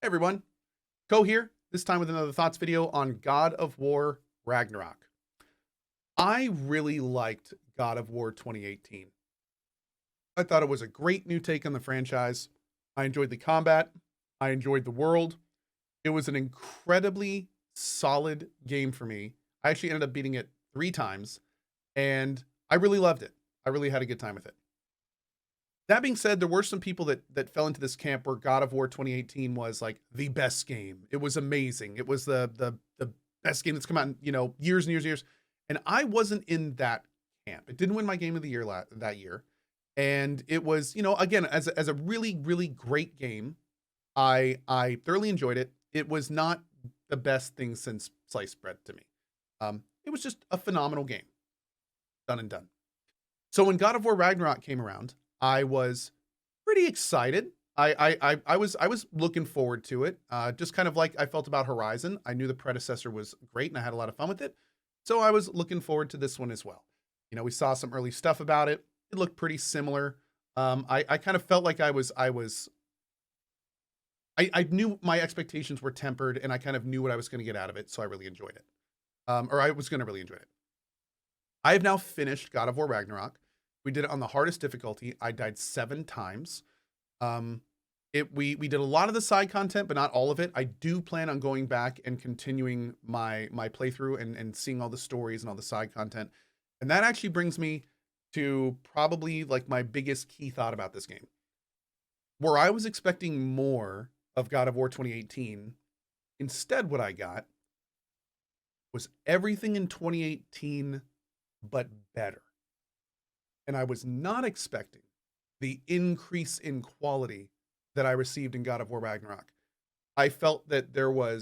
Hey everyone, Cohh here, this time with another thoughts video on God of War Ragnarok. I really liked God of War 2018. I thought it was a great new take on the franchise. I enjoyed the combat. I enjoyed the world. It was an incredibly solid game for me. I actually ended up beating it 3 times, and I really loved it. I really had a good time with it. That being said, there were some people that fell into this camp where God of War 2018 was like the best game. It was amazing. It was the best game that's come out in, years and years and years. And I wasn't in that camp. It didn't win my game of the year that year. And it was, again, as a really, really great game. I thoroughly enjoyed it. It was not the best thing since sliced bread to me. It was just a phenomenal game. Done and done. So when God of War Ragnarok came around, I was pretty excited. I was looking forward to it. Just kind of like I felt about Horizon. I knew the predecessor was great and I had a lot of fun with it. So I was looking forward to this one as well. We saw some early stuff about it. It looked pretty similar. I kind of felt like I knew my expectations were tempered and I kind of knew what I was going to get out of it. So I really enjoyed it. Or I was going to really enjoy it. I have now finished God of War Ragnarok. We did it on the hardest difficulty. I died 7 times. We did a lot of the side content, but not all of it. I do plan on going back and continuing my playthrough and seeing all the stories and all the side content. And that actually brings me to probably like my biggest key thought about this game. Where I was expecting more of God of War 2018, instead what I got was everything in 2018 but better. And I was not expecting the increase in quality that I received in God of War Ragnarok. I felt that there were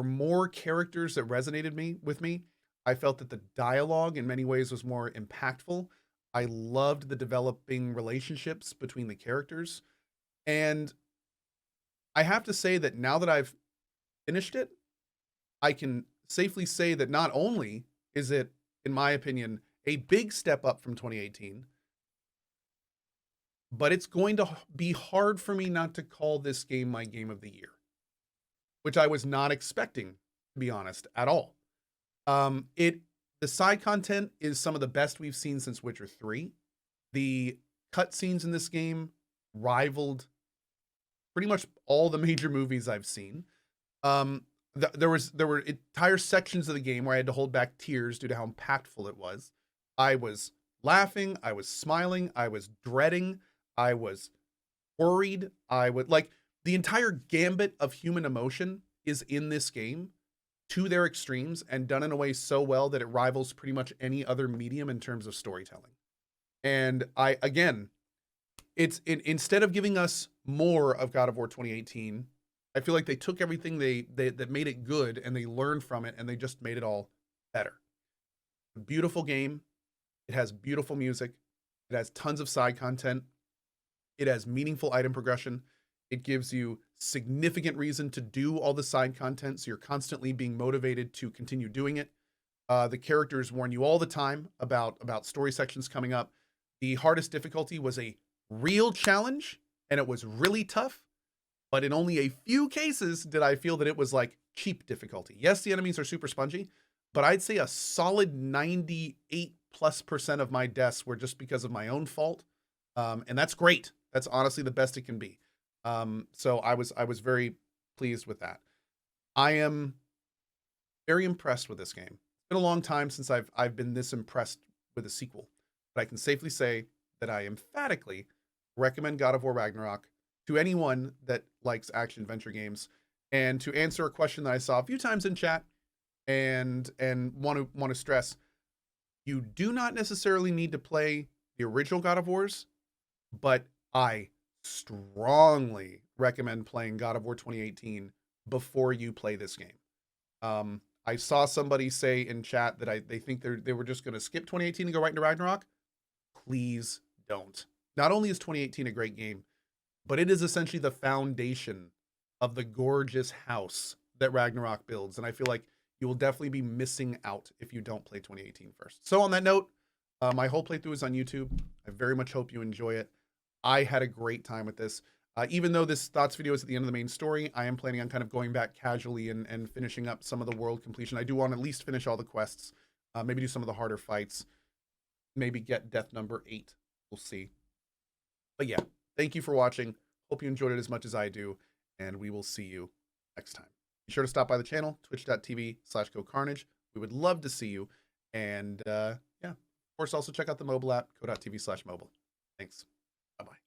more characters that resonated with me. I felt that the dialogue in many ways was more impactful. I loved the developing relationships between the characters. And I have to say that now that I've finished it, I can safely say that not only is it, in my opinion, a big step up from 2018, but it's going to be hard for me not to call this game my game of the year, which I was not expecting, to be honest, at all. The side content is some of the best we've seen since Witcher 3. The cutscenes in this game rivaled pretty much all the major movies I've seen. There were entire sections of the game where I had to hold back tears due to how impactful it was. I was laughing, I was smiling, I was dreading, I was worried, the entire gambit of human emotion is in this game to their extremes and done in a way so well that it rivals pretty much any other medium in terms of storytelling. And instead of giving us more of God of War 2018, I feel like they took everything that made it good and they learned from it and they just made it all better. A beautiful game. It has beautiful music. It has tons of side content. It has meaningful item progression. It gives you significant reason to do all the side content, so you're constantly being motivated to continue doing it. The characters warn you all the time about story sections coming up. The hardest difficulty was a real challenge, and it was really tough, but in only a few cases did I feel that it was like cheap difficulty. Yes, the enemies are super spongy, but I'd say a solid 98+% of my deaths were just because of my own fault. And that's great. That's honestly the best it can be. So I was very pleased with that. I am very impressed with this game. It's been a long time since I've been this impressed with a sequel, but I can safely say that I emphatically recommend God of War Ragnarok to anyone that likes action adventure games. And to answer a question that I saw a few times in chat and want to stress, you do not necessarily need to play the original God of Wars, but I strongly recommend playing God of War 2018 before you play this game. I saw somebody say in chat that they think they were just going to skip 2018 and go right into Ragnarok. Please don't. Not only is 2018 a great game, but it is essentially the foundation of the gorgeous house that Ragnarok builds. And I feel like you will definitely be missing out if you don't play 2018 first. So on that note, my whole playthrough is on YouTube. I very much hope you enjoy it. I had a great time with this. Even though this thoughts video is at the end of the main story, I am planning on kind of going back casually and finishing up some of the world completion. I do want to at least finish all the quests, maybe do some of the harder fights, maybe get death number 8. We'll see. But yeah, thank you for watching. Hope you enjoyed it as much as I do, and we will see you next time. Be sure to stop by the channel, twitch.tv/CohhCarnage. We would love to see you. And yeah, of course, also check out the mobile app, cohh.tv/mobile. Thanks. Bye-bye.